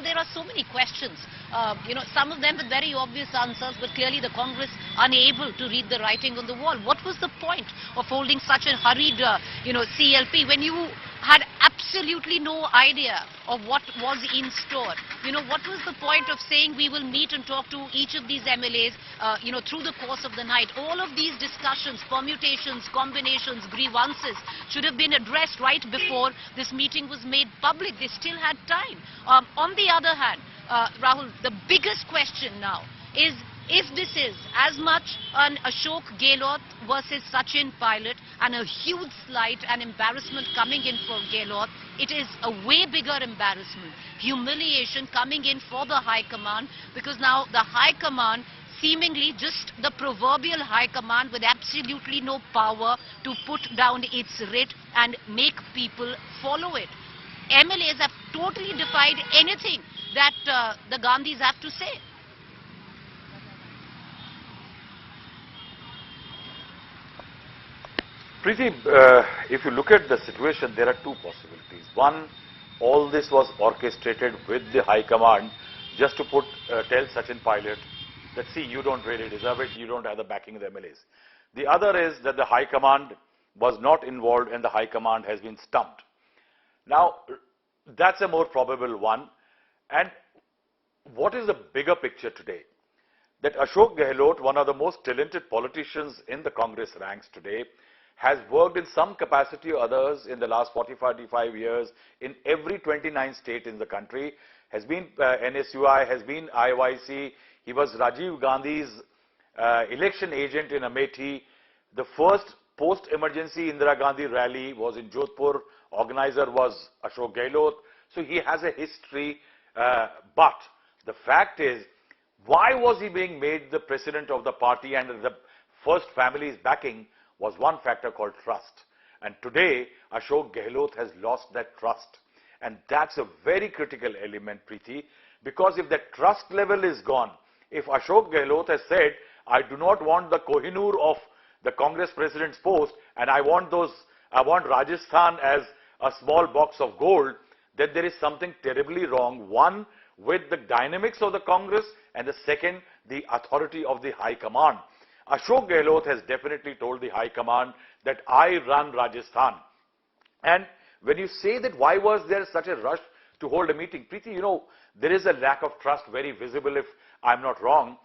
Rahul, there are so many questions. Some of them with very obvious answers, but clearly the Congress unable to read the writing on the wall. What was the point of holding such a hurried, CLP when you had absolutely no idea of what was in store? What was the point of saying we will meet and talk to each of these MLAs, through the course of the night? All of these discussions, permutations, combinations, grievances should have been addressed right before this meeting was made public. They still had time. On the other hand, Rahul, the biggest question now is, if this is as much an Ashok Gehlot versus Sachin Pilot and a huge slight and embarrassment coming in for Gehlot, it is a way bigger embarrassment, humiliation coming in for the High Command, because now the High Command, seemingly just the proverbial High Command with absolutely no power to put down its writ and make people follow it. MLAs have totally defied anything that the Gandhis have to say. Preeti, if you look at the situation, there are two possibilities. One, all this was orchestrated with the High Command just to tell Sachin Pilot that, see, you don't really deserve it, you don't have the backing of the MLAs. The other is that the High Command was not involved and the High Command has been stumped. Now, that's a more probable one. And what is the bigger picture today? That Ashok Gehlot, one of the most talented politicians in the Congress ranks today, has worked in some capacity or others in the last 45 years in every 29 state in the country, has been NSUI, has been IYC. He was Rajiv Gandhi's election agent in Amethi. The first post-emergency Indira Gandhi rally was in Jodhpur. Organizer was Ashok Gehlot. So he has a history. But the fact is, why was he being made the president of the party and the first family's backing was one factor called trust. And today, Ashok Gehlot has lost that trust. And that's a very critical element, Preeti, because if that trust level is gone, if Ashok Gehlot has said, I do not want the Kohinoor of the Congress president's post, and I want Rajasthan as a small box of gold, then there is something terribly wrong. One, with the dynamics of the Congress, and the second, the authority of the High Command. Ashok Gehlot has definitely told the High Command that I run Rajasthan. And when you say that why was there such a rush to hold a meeting, Preeti, there is a lack of trust very visible, if I'm not wrong.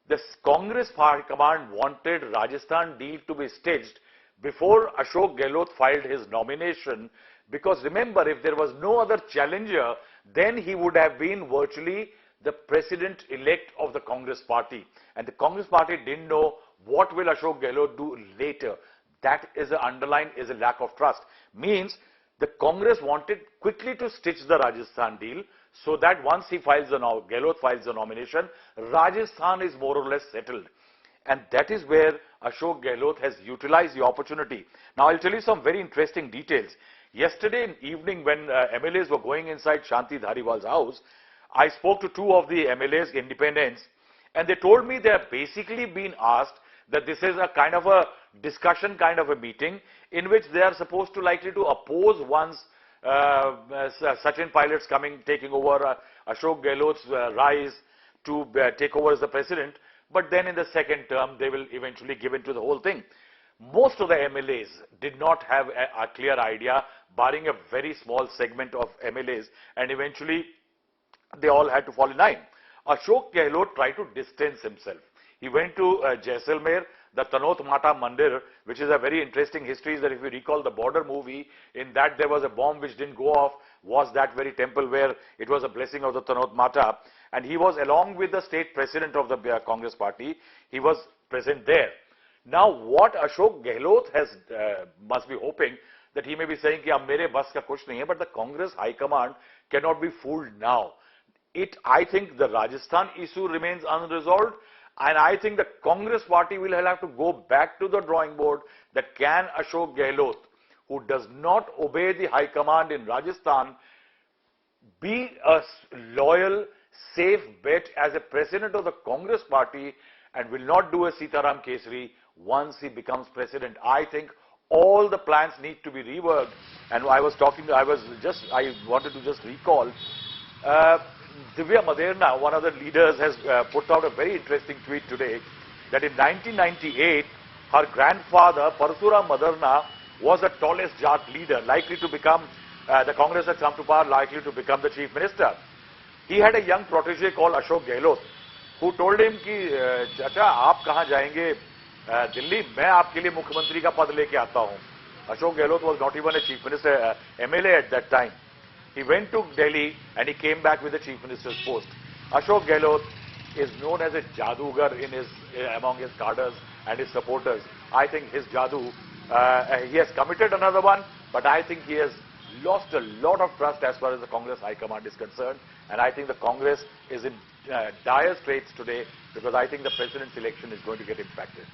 The Congress High Command wanted Rajasthan deal to be staged before Ashok Gehlot filed his nomination, because remember, if there was no other challenger, then he would have been virtually the president-elect of the Congress party. And the Congress party didn't know what will Ashok Gehlot do later. That is a lack of trust. Means the Congress wanted quickly to stitch the Rajasthan deal so that once Gehlot files the nomination, Rajasthan is more or less settled. And that is where Ashok Gehlot has utilized the opportunity. Now, I'll tell you some very interesting details. Yesterday evening, when MLAs were going inside Shanti Dhariwal's house, I spoke to two of the MLAs, independents, and they told me they have basically been asked that this is a kind of a discussion kind of a meeting in which they are supposed to likely to oppose once Sachin Pilot's taking over Ashok Gehlot's rise to take over as the president, but then in the second term they will eventually give in to the whole thing. Most of the MLAs did not have a clear idea, barring a very small segment of MLAs, and eventually they all had to fall in line. Ashok Gehlot tried to distance himself. He went to Jaisalmer, the Tanot Mata Mandir, which is a very interesting history, is that if you recall the border movie, in that there was a bomb which didn't go off, was that very temple where it was a blessing of the Tanot Mata, and he was along with the state president of the Congress party, he was present there. Now what Ashok Gehlot has must be hoping that he may be saying ki ab mere bas ka kuch nahi hai, but the Congress High Command cannot be fooled now. I think the Rajasthan issue remains unresolved, and I think the Congress party will have to go back to the drawing board that can Ashok Gehlot, who does not obey the High Command in Rajasthan, be a loyal, safe bet as a president of the Congress party and will not do a Sitaram Kesari once he becomes president. I think all the plans need to be reworked, and I wanted to just recall Divya Maderna, one of the leaders, has put out a very interesting tweet today that in 1998, her grandfather, Parsuram Maderna, was the tallest Jat leader, likely to become, the Congress had come to power, likely to become the Chief Minister. He had a young protege called Ashok Gehlot, who told him कि चाचा आप कहाँ जाएंगे दिल्ली, मैं आपके लिए मुख्यमंत्री का पद लेके आता हूँ. Ashok Gehlot was not even a Chief Minister, MLA at that time. He went to Delhi and he came back with the Chief Minister's post. Ashok Gehlot is known as a jadugar in his, among his cadres and his supporters. I think his jadoo, he has committed another one, but I think he has lost a lot of trust as far as the Congress High Command is concerned. And I think the Congress is in dire straits today because I think the President's election is going to get impacted.